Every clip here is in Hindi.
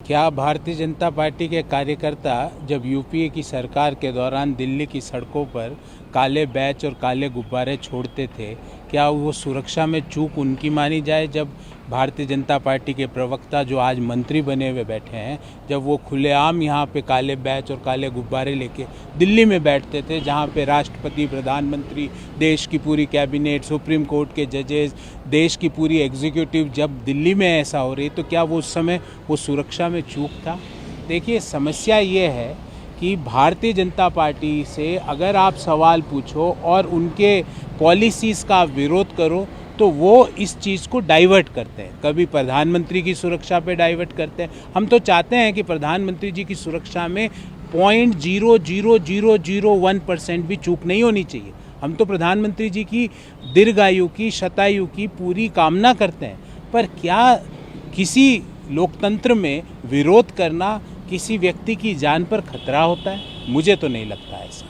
क्या भारतीय जनता पार्टी के कार्यकर्ता जब यूपीए की सरकार के दौरान दिल्ली की सड़कों पर काले बैच और काले गुब्बारे छोड़ते थे, क्या वो सुरक्षा में चूक उनकी मानी जाए जब भारतीय जनता पार्टी के प्रवक्ता जो आज मंत्री बने हुए बैठे हैं, जब वो खुलेआम यहाँ पे काले बैच और काले गुब्बारे लेके दिल्ली में बैठते थे, जहाँ पे राष्ट्रपति, प्रधानमंत्री, देश की पूरी कैबिनेट, सुप्रीम कोर्ट के जजेस, देश की पूरी एग्जीक्यूटिव जब दिल्ली में ऐसा हो रही, तो क्या वो उस समय वो सुरक्षा में चूक था? देखिए, समस्या ये है कि भारतीय जनता पार्टी से अगर आप सवाल पूछो और उनके पॉलिसीज़ का विरोध करो तो वो इस चीज़ को डाइवर्ट करते हैं। कभी प्रधानमंत्री की सुरक्षा पे डाइवर्ट करते हैं। हम तो चाहते हैं कि प्रधानमंत्री जी की सुरक्षा में 0.00001% भी चूक नहीं होनी चाहिए। हम तो प्रधानमंत्री जी की दीर्घायु की, शतायु की पूरी कामना करते हैं, पर क्या किसी लोकतंत्र में विरोध करना किसी व्यक्ति की जान पर खतरा होता है? मुझे तो नहीं लगता ऐसा।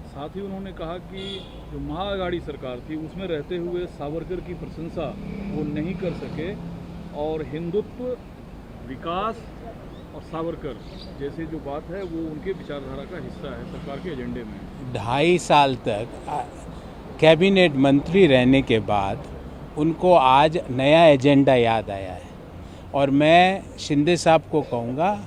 साथ ही उन्होंने कहा कि जो महाअघाड़ी सरकार थी उसमें रहते हुए सावरकर की प्रशंसा वो नहीं कर सके और हिंदुत्व, विकास और सावरकर जैसे जो बात है वो उनके विचारधारा का हिस्सा है सरकार के एजेंडे में। 2.5 साल तक कैबिनेट मंत्री रहने के बाद उनको आज नया एजेंडा याद आया है, और मैं शिंदे साहब को कहूँगा,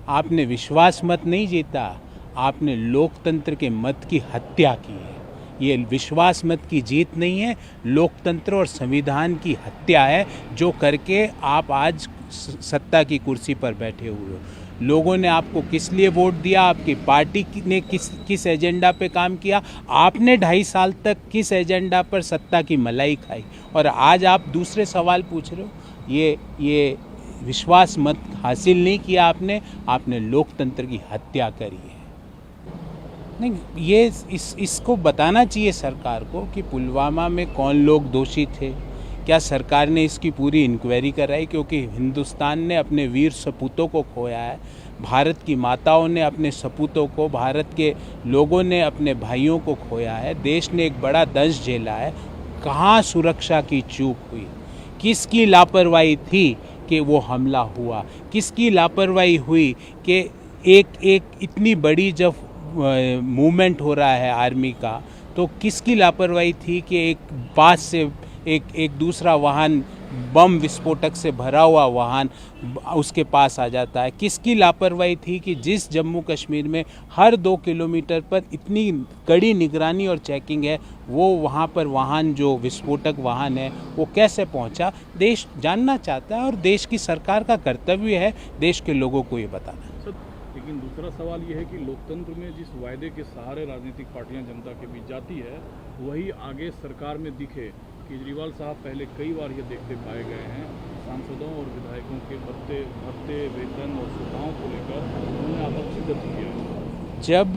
आपने विश्वास मत नहीं जीता, आपने लोकतंत्र के मत की हत्या की है। ये विश्वास मत की जीत नहीं है, लोकतंत्र और संविधान की हत्या है, जो करके आप आज सत्ता की कुर्सी पर बैठे हुए हो। लोगों ने आपको किस लिए वोट दिया, आपकी पार्टी ने किस एजेंडा पे काम किया, आपने 2.5 साल तक किस एजेंडा पर सत्ता की मलाई खाई, और आज आप दूसरे सवाल पूछ रहे हो। ये विश्वास मत हासिल नहीं किया आपने लोकतंत्र की हत्या करी है। नहीं, ये इसको बताना चाहिए सरकार को कि पुलवामा में कौन लोग दोषी थे। क्या सरकार ने इसकी पूरी इंक्वायरी कराई? क्योंकि हिंदुस्तान ने अपने वीर सपूतों को खोया है, भारत की माताओं ने अपने सपूतों को, भारत के लोगों ने अपने भाइयों को खोया है, देश ने एक बड़ा दंश झेला है। कहाँ सुरक्षा की चूक हुई? किसकी लापरवाही थी कि वो हमला हुआ? किसकी लापरवाही हुई कि एक इतनी बड़ी जब मूवमेंट हो रहा है आर्मी का, तो किसकी लापरवाही थी कि एक पास से एक दूसरा वाहन, बम विस्फोटक से भरा हुआ वाहन उसके पास आ जाता है? किसकी लापरवाही थी कि जिस जम्मू कश्मीर में हर 2 किलोमीटर पर इतनी कड़ी निगरानी और चेकिंग है, वो वहाँ पर वाहन, जो विस्फोटक वाहन है, वो कैसे पहुँचा? देश जानना चाहता है, और देश की सरकार का कर्तव्य है देश के लोगों को ये बताना। लेकिन दूसरा सवाल ये है कि लोकतंत्र में जिस वायदे के सहारे राजनीतिक पार्टियां जनता के बीच जाती है, वही आगे सरकार में दिखे। केजरीवाल साहब पहले कई बार ये देखते पाए गए हैं, सांसदों और विधायकों के भत्ते, वेतन और सुविधाओं को लेकर उन्होंने आपत्ति व्यक्त किया। जब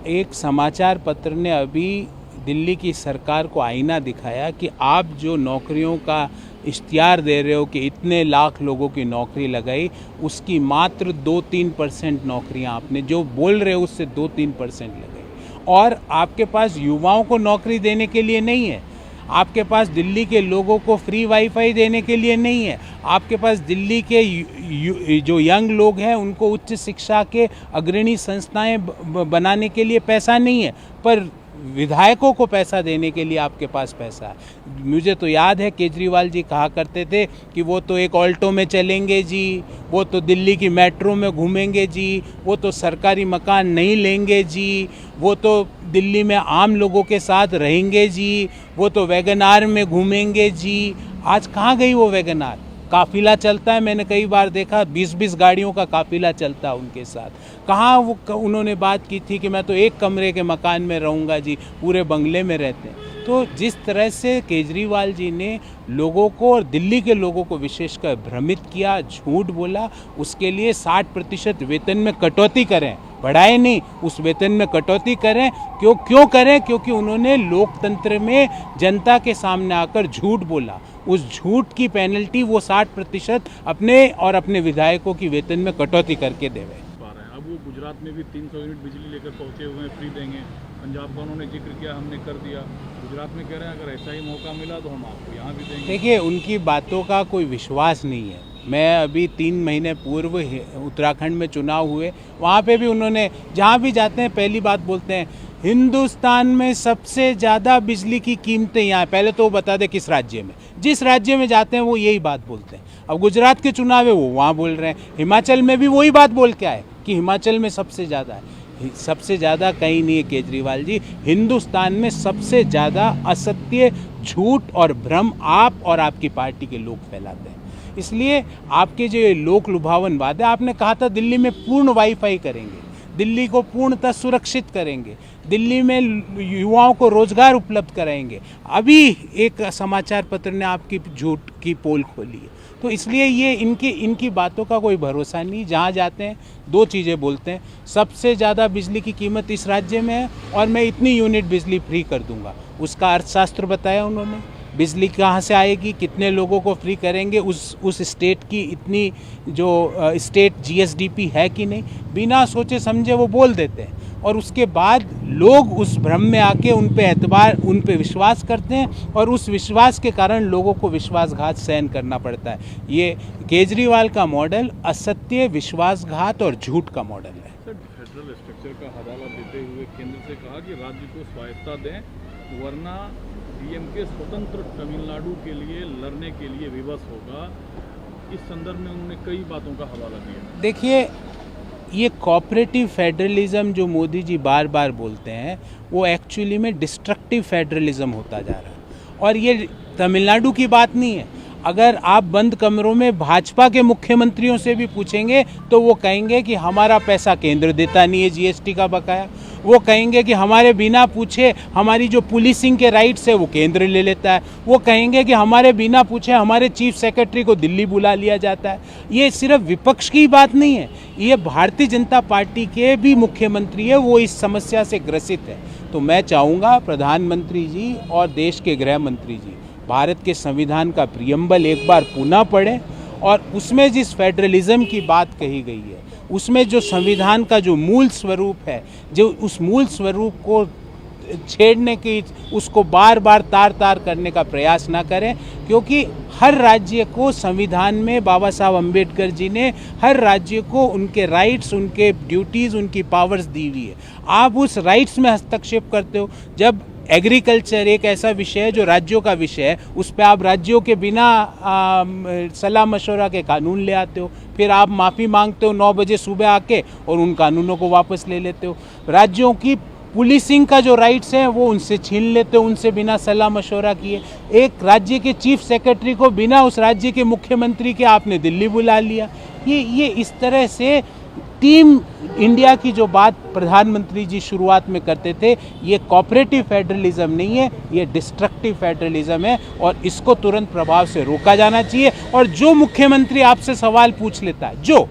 एक समाचार पत्र ने अभी दिल्ली की सरकार को आईना दिखाया कि आप जो नौकरियों का इश्तिहार दे रहे हो कि इतने लाख लोगों की नौकरी लगाई, उसकी मात्र 2-3% नौकरियां आपने जो बोल रहे हो उससे 2-3% लगाई, और आपके पास युवाओं को नौकरी देने के लिए नहीं है, आपके पास दिल्ली के लोगों को फ्री वाईफाई देने के लिए नहीं है, आपके पास दिल्ली के जो यंग लोग हैं उनको उच्च शिक्षा के अग्रणी संस्थाएं बनाने के लिए पैसा नहीं है, पर विधायकों को पैसा देने के लिए आपके पास पैसा है। मुझे तो याद है केजरीवाल जी कहा करते थे कि वो तो एक ऑल्टो में चलेंगे जी, वो तो दिल्ली की मेट्रो में घूमेंगे जी, वो तो सरकारी मकान नहीं लेंगे जी, वो तो दिल्ली में आम लोगों के साथ रहेंगे जी, वो तो वैगनार में घूमेंगे जी। आज कहाँ गई वो वैगनार? काफिला चलता है, मैंने कई बार देखा, 20-20 गाड़ियों का काफिला चलता है उनके साथ। कहाँ वो उन्होंने बात की थी कि मैं तो एक कमरे के मकान में रहूँगा जी, पूरे बंगले में रहते हैं। तो जिस तरह से केजरीवाल जी ने लोगों को और दिल्ली के लोगों को विशेषकर भ्रमित किया, झूठ बोला, उसके लिए 60% वेतन में कटौती करें, बढ़ाए नहीं, उस वेतन में कटौती करें। क्यों करें? क्योंकि उन्होंने लोकतंत्र में जनता के सामने आकर झूठ बोला। उस झूठ की पेनल्टी वो 60% अपने और अपने विधायकों की वेतन में कटौती करके देवे। अब वो गुजरात में भी 300 यूनिट बिजली लेकर पहुंचे हुए हैं, फ्री देंगे। पंजाब का उन्होंने जिक्र किया, हमने कर दिया। गुजरात में कह रहे हैं अगर ऐसा ही मौका मिला तो हम आपको यहाँ भी देंगे। देखिए, उनकी बातों का कोई विश्वास नहीं है। मैं अभी 3 महीने पूर्व उत्तराखंड में चुनाव हुए, वहाँ पे भी उन्होंने, जहाँ भी जाते हैं पहली बात बोलते हैं हिंदुस्तान में सबसे ज़्यादा बिजली की कीमतें यहाँ। पहले तो वो बता दे किस राज्य में, जिस राज्य में जाते हैं वो यही बात बोलते हैं। अब गुजरात के चुनाव है वो वहाँ बोल रहे हैं, हिमाचल में भी वही बात बोल के आए कि हिमाचल में सबसे ज़्यादा है। सबसे ज़्यादा कहीं नहीं है केजरीवाल जी, हिंदुस्तान में सबसे ज़्यादा असत्य, झूठ और भ्रम आप और आपकी पार्टी के लोग फैलाते हैं। इसलिए आपके जो ये लोक लुभावन वादे, आपने कहा था दिल्ली में पूर्ण वाईफाई करेंगे, दिल्ली को पूर्णतः सुरक्षित करेंगे, दिल्ली में युवाओं को रोजगार उपलब्ध कराएंगे। अभी एक समाचार पत्र ने आपकी झूठ की पोल खोली है। तो इसलिए ये इनकी बातों का कोई भरोसा नहीं। जहाँ जाते हैं 2 चीज़ें बोलते हैं, सबसे ज़्यादा बिजली की कीमत इस राज्य में है और मैं इतनी यूनिट बिजली फ्री कर दूंगा। उसका अर्थशास्त्र बताया उन्होंने, बिजली कहाँ से आएगी, कितने लोगों को फ्री करेंगे, उस स्टेट की इतनी जो स्टेट जीएसडीपी है कि नहीं, बिना सोचे समझे वो बोल देते हैं। और उसके बाद लोग उस भ्रम में आके उन पे विश्वास करते हैं और उस विश्वास के कारण लोगों को विश्वासघात सहन करना पड़ता है। ये केजरीवाल का मॉडल असत्य, विश्वासघात और झूठ का मॉडल है। सर, फेडरल स्ट्रक्चर का हवाला देते हुए केंद्र से कहा कि राज्य को स्वायत्ता दें, वरना डीएमके स्वतंत्र तमिलनाडु के लिए लड़ने के लिए विवश होगा। इस संदर्भ में उन्होंने कई बातों का हवाला दिया। देखिए, ये कोऑपरेटिव फेडरलिज्म जो मोदी जी बार बार बोलते हैं वो एक्चुअली में डिस्ट्रक्टिव फेडरलिज्म होता जा रहा है। और ये तमिलनाडु की बात नहीं है। अगर आप बंद कमरों में भाजपा के मुख्यमंत्रियों से भी पूछेंगे तो वो कहेंगे कि हमारा पैसा केंद्र देता नहीं है जीएसटी का बकाया। वो कहेंगे कि हमारे बिना पूछे हमारी जो पुलिसिंग के राइट्स है वो केंद्र ले लेता है। वो कहेंगे कि हमारे बिना पूछे हमारे चीफ सेक्रेटरी को दिल्ली बुला लिया जाता है। ये सिर्फ विपक्ष की बात नहीं है, ये भारतीय जनता पार्टी के भी मुख्यमंत्री है, वो इस समस्या से ग्रसित है। तो मैं चाहूँगा प्रधानमंत्री जी और देश के गृह मंत्री जी भारत के संविधान का प्रियम्बल एक बार पुनः पढ़ें और उसमें जिस फेडरलिज्म की बात कही गई है, उसमें जो संविधान का जो मूल स्वरूप है, जो उस मूल स्वरूप को छेड़ने की, उसको बार बार तार तार करने का प्रयास ना करें। क्योंकि हर राज्य को संविधान में बाबा साहब अम्बेडकर जी ने हर राज्य को उनके राइट्स, उनके ड्यूटीज़, उनकी पावर्स दी हुई है। आप उस राइट्स में हस्तक्षेप करते हो। जब एग्रीकल्चर एक ऐसा विषय है जो राज्यों का विषय है, उस पर आप राज्यों के बिना सलाह मशवरा के कानून ले आते हो, फिर आप माफ़ी मांगते हो 9 बजे सुबह आके और उन कानूनों को वापस ले लेते हो। राज्यों की पुलिसिंग का जो राइट्स हैं वो उनसे छीन लेते हो, उनसे बिना सलाह मशवरा किए। एक राज्य के चीफ सेक्रेटरी को बिना उस राज्य के मुख्यमंत्री के आपने दिल्ली बुला लिया। ये इस तरह से टीम इंडिया की जो बात प्रधानमंत्री जी शुरुआत में करते थे, ये कोऑपरेटिव फेडरलिज्म नहीं है, ये डिस्ट्रक्टिव फेडरलिज्म है और इसको तुरंत प्रभाव से रोका जाना चाहिए। और जो मुख्यमंत्री आपसे सवाल पूछ लेता है, जो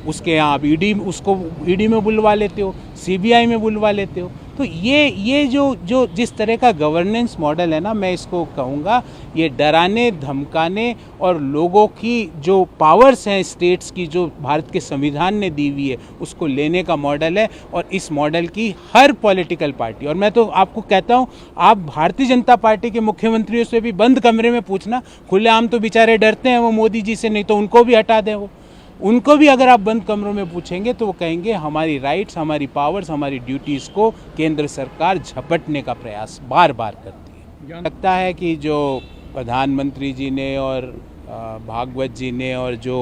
उसके यहाँ आप उसको ईडी में बुलवा लेते हो, सीबीआई में बुलवा लेते हो। तो ये जो जिस तरह का गवर्नेंस मॉडल है ना, मैं इसको कहूँगा ये डराने, धमकाने और लोगों की जो पावर्स हैं स्टेट्स की, जो भारत के संविधान ने दी हुई है, उसको लेने का मॉडल है। और इस मॉडल की हर पॉलिटिकल पार्टी, और मैं तो आपको कहता हूँ, आप भारतीय जनता पार्टी के मुख्यमंत्रियों से भी बंद कमरे में पूछना, खुलेआम तो बेचारे डरते हैं वो मोदी जी से, नहीं तो उनको भी हटा दें। वो उनको भी अगर आप बंद कमरों में पूछेंगे तो वो कहेंगे हमारी राइट्स, हमारी पावर्स, हमारी ड्यूटीज़ को केंद्र सरकार झपटने का प्रयास बार बार करती है। लगता है कि जो प्रधानमंत्री जी ने और भागवत जी ने और जो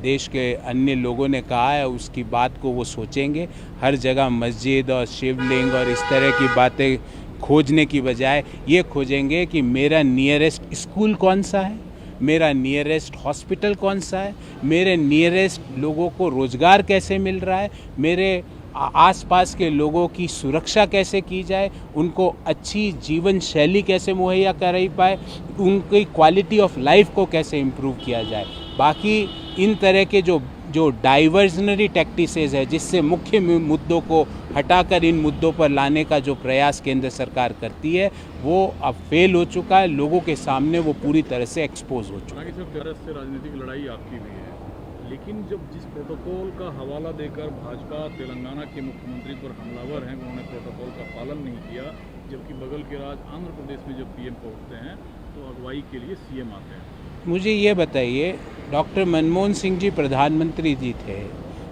देश के अन्य लोगों ने कहा है, उसकी बात को वो सोचेंगे। हर जगह मस्जिद और शिवलिंग और इस तरह की बातें खोजने की बजाय ये खोजेंगे कि मेरा नियरेस्ट स्कूल कौन सा है, मेरा नियरेस्ट हॉस्पिटल कौन सा है, मेरे नियरेस्ट लोगों को रोज़गार कैसे मिल रहा है, मेरे आसपास के लोगों की सुरक्षा कैसे की जाए, उनको अच्छी जीवन शैली कैसे मुहैया कराई पाए, उनकी क्वालिटी ऑफ लाइफ को कैसे इम्प्रूव किया जाए। बाकी इन तरह के जो डाइवर्जनरी टैक्टिसेस है, जिससे मुख्य मुद्दों को हटाकर इन मुद्दों पर लाने का जो प्रयास केंद्र सरकार करती है, वो अब फेल हो चुका है। लोगों के सामने वो पूरी तरह से एक्सपोज हो चुका है। सिर्फ से राजनीतिक लड़ाई आपकी भी है, लेकिन जब जिस प्रोटोकॉल का हवाला देकर भाजपा तेलंगाना के मुख्यमंत्री पर हमलावर हैं, उन्होंने प्रोटोकॉल का पालन नहीं किया, जबकि बगल के राज्य आंध्र प्रदेश में जब पीएम पहुँचते हैं तो अगुवाई के लिए सीएम आते हैं। मुझे ये बताइए, डॉक्टर मनमोहन सिंह जी प्रधानमंत्री जी थे,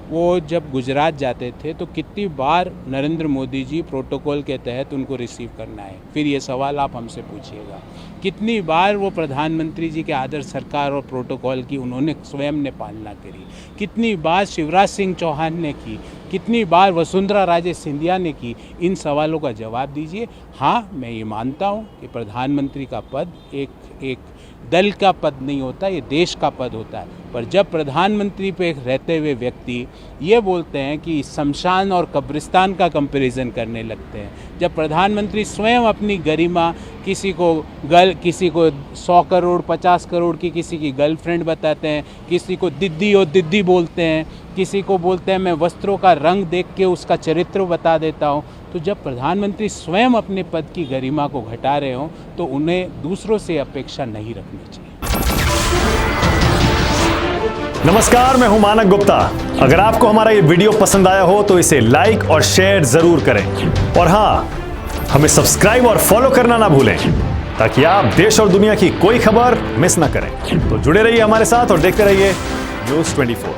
वो जब गुजरात जाते थे तो कितनी बार नरेंद्र मोदी जी प्रोटोकॉल के तहत उनको रिसीव करना है? फिर ये सवाल आप हमसे पूछिएगा। कितनी बार वो प्रधानमंत्री जी के आदर्श सरकार और प्रोटोकॉल की उन्होंने स्वयं ने पालना करी? कितनी बार शिवराज सिंह चौहान ने की? कितनी बार वसुंधरा राजे सिंधिया ने की? इन सवालों का जवाब दीजिए। हाँ, मैं ये मानता हूँ कि प्रधानमंत्री का पद एक दल का पद नहीं होता, ये देश का पद होता है। पर जब प्रधानमंत्री पे रहते हुए व्यक्ति ये बोलते हैं कि शमशान और कब्रिस्तान का कंपैरिजन करने लगते हैं, जब प्रधानमंत्री स्वयं अपनी गरिमा किसी को 100 करोड़ 50 करोड़ की किसी की गर्लफ्रेंड बताते हैं, किसी को दिद्दी और दिद्दी बोलते हैं, किसी को बोलते हैं मैं वस्त्रों का रंग देख के उसका चरित्र बता देता हूँ, तो जब प्रधानमंत्री स्वयं अपने पद की गरिमा को घटा रहे हों तो उन्हें दूसरों से अपेक्षा नहीं रखनी चाहिए। नमस्कार, मैं हूं मानक गुप्ता। अगर आपको हमारा ये वीडियो पसंद आया हो तो इसे लाइक और शेयर जरूर करें, और हाँ, हमें सब्सक्राइब और फॉलो करना ना भूलें ताकि आप देश और दुनिया की कोई खबर मिस ना करें। तो जुड़े रहिए हमारे साथ और देखते रहिए न्यूज़ 24।